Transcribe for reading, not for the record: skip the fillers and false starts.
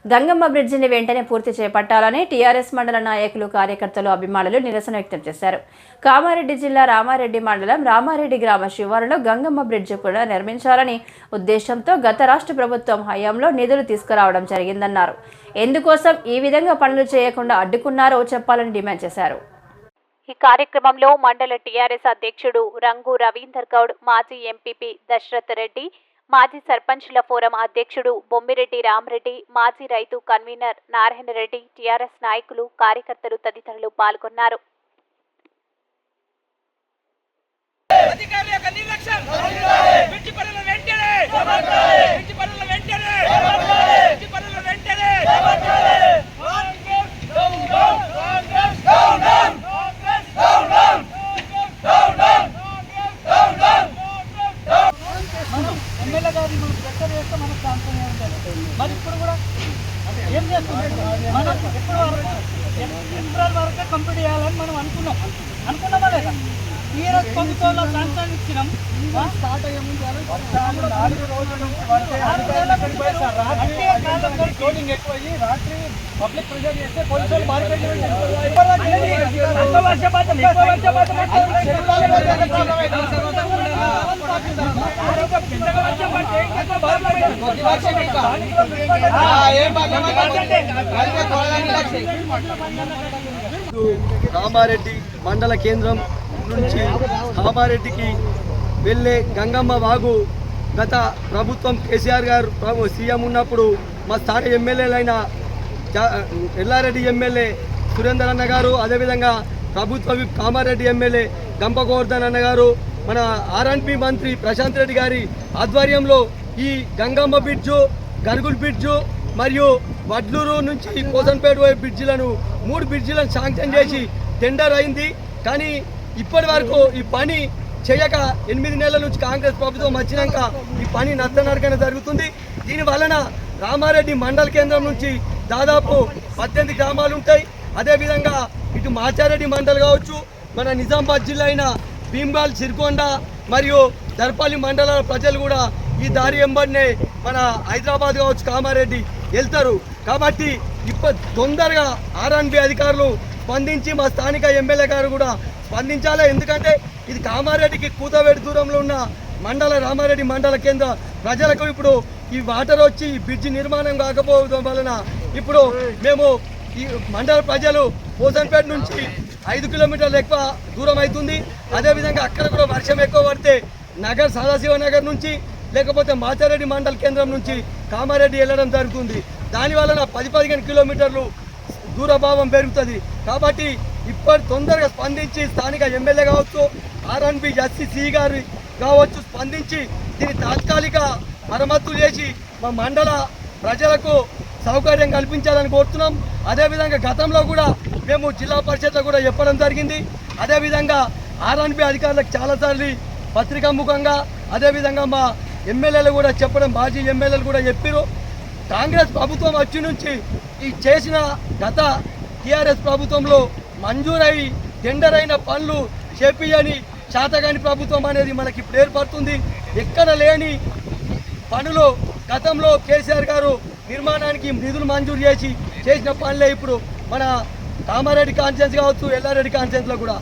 గంగమ్మ బ్రిడ్జిని వెంటనే పూర్తి చేపట్టాలని టీఆర్ఎస్ మండల నాయకులు, కార్యకర్తలు, అభిమానులు నిరసన వ్యక్తం చేశారు. కామారెడ్డి జిల్లా రామారెడ్డి మండలం రామారెడ్డి గ్రామ శివారులో గంగమ్మ బ్రిడ్జి కూడా నిర్మించాలని ఉద్దేశంతో గత రాష్ట్ర ప్రభుత్వం హయాంలో నిధులు తీసుకురావడం జరిగిందన్నారు. ఎందుకోసం ఈ విధంగా పనులు చేయకుండా అడ్డుకున్నారో చెప్పాలని డిమాండ్ చేశారు. ఈ కార్యక్రమంలో మండల టీఆర్ఎస్ అధ్యక్షుడు రంగు రవీందర్ గౌడ్, మాజీ ఎంపీపీ దశరథ్ రెడ్డి, మాజీ సర్పంచ్ల ఫోరం అధ్యక్షుడు బొమ్మిరెడ్డి రామరెడ్డి, మాజీ రైతు కన్వీనర్ నారాయణ రెడ్డి, టీఆర్ఎస్ నాయకులు, కార్యకర్తలు తదితరులు పాల్గొన్నారు. ఎమ్మెల్యే గారి మనం చర్చ చేస్తే మనకు కాన్సన్ ఉంటుంది. మరి ఇప్పుడు కూడా ఏం చేస్తుంది, మనం ఎప్పటి వరకు ఏప్రిల్ వరకే కంప్లీట్ చేయాలని మనం అనుకున్నామా లేదా? టీఆర్ఎస్ ప్రభుత్వంలో శాంక్షన్ ఇచ్చినాం. స్టార్ట్ అయ్యే ముందు 4 రోజులు షూటింగ్ ఎక్కువయ్యి రాత్రి పబ్లిక్ ప్రెజర్ చేస్తే పోలీసులు రామారెడ్డి మండల కేంద్రం నుంచి కామారెడ్డికి వెళ్ళే గంగమ్మ వాగు గత ప్రభుత్వం కేసీఆర్ గారు సీఎం ఉన్నప్పుడు మా స్థానిక ఎమ్మెల్యేలైన ఎల్లారెడ్డి ఎమ్మెల్యే సురేందర్ అన్న గారు, అదేవిధంగా ప్రభుత్వ కామారెడ్డి ఎమ్మెల్యే గంప గోవర్ధన్ అన్న గారు, మన ఆర్ఎన్పి మంత్రి ప్రశాంత్ రెడ్డి గారి ఆధ్వర్యంలో ఈ గంగమ్మ బ్రిడ్జు, గరుగుల్ బ్రిడ్జు మరియు వడ్లూరు నుంచి కోసంపేట వైపు బ్రిడ్జిలను 3 బ్రిడ్జిలను శాంక్షన్ చేసి టెండర్ అయింది. కానీ ఇప్పటి వరకు ఈ పని చేయక 8 నెలల నుంచి కాంగ్రెస్ ప్రభుత్వం వచ్చినాక ఈ పని నత్తనడకన జరుగుతుంది. దీని వలన రామారెడ్డి మండల కేంద్రం నుంచి దాదాపు 18 గ్రామాలు ఉంటాయి. అదేవిధంగా ఇటు మాచారెడ్డి మండల్ కావచ్చు, మన నిజామాబాద్ జిల్లా అయిన భీమ్గాల్, సిరికొండ మరియు దర్పల్లి మండలాల ప్రజలు కూడా ఈ దారి వెంబడినే మన హైదరాబాద్ కావచ్చు, కామారెడ్డి వెళ్తారు. కాబట్టి తొందరగా ఆర్ఎన్బి అధికారులు స్పందించి మా స్థానిక ఎమ్మెల్యే గారు కూడా స్పందించాలి. ఎందుకంటే ఇది కామారెడ్డికి కూతవేడి దూరంలో ఉన్న రామారెడ్డి మండల కేంద్ర ప్రజలకు ఇప్పుడు ఈ వాటర్ వచ్చి ఈ బ్రిడ్జి నిర్మాణం కాకపోవడం వలన ఇప్పుడు మేము ఈ మండల ప్రజలు కోసంపేట నుంచి 5 కిలోమీటర్లు ఎక్కువ దూరం అవుతుంది. అదేవిధంగా అక్కడ కూడా వర్షం ఎక్కువ పడితే సదాశివ నగర్ నుంచి లేకపోతే మాచారెడ్డి మండల కేంద్రం నుంచి కామారెడ్డి వెళ్ళడం జరుగుతుంది. దానివలన 10-15 కిలోమీటర్లు దూరభావం పెరుగుతుంది. కాబట్టి ఇప్పటి తొందరగా స్పందించి స్థానిక ఎమ్మెల్యే కావచ్చు, ఆర్ఎన్బి ఎస్సీ గారు కావచ్చు, స్పందించి దీన్ని తాత్కాలిక మరమ్మతులు చేసి మా మండల ప్రజలకు సౌకర్యం కల్పించాలని కోరుతున్నాం. అదేవిధంగా గతంలో కూడా మేము జిల్లా పరిషత్లో కూడా చెప్పడం జరిగింది. అదేవిధంగా ఆర్ఎన్బి అధికారులకు చాలాసార్లు పత్రికాముఖంగా అదేవిధంగా మా ఎమ్మెల్యేలు కూడా చెప్పడం, మాజీ ఎమ్మెల్యేలు కూడా చెప్పారు. కాంగ్రెస్ ప్రభుత్వం వచ్చి నుంచి ఈ చేసిన గత టీఆర్ఎస్ ప్రభుత్వంలో మంజూరై టెండర్ అయిన పనులు చేపియని శాతగాని ప్రభుత్వం అనేది మనకి ఇప్పుడు ఏర్పడుతుంది. ఎక్కడ లేని పనులు గతంలో కేసీఆర్ గారు నిర్మాణానికి నిధులు మంజూరు చేసిన పనులే ఇప్పుడు మన కామారెడ్డి కాన్స్టిట్యున్సీ కావచ్చు, ఎల్లారెడ్డి కాన్స్టిట్యున్సీలో కూడా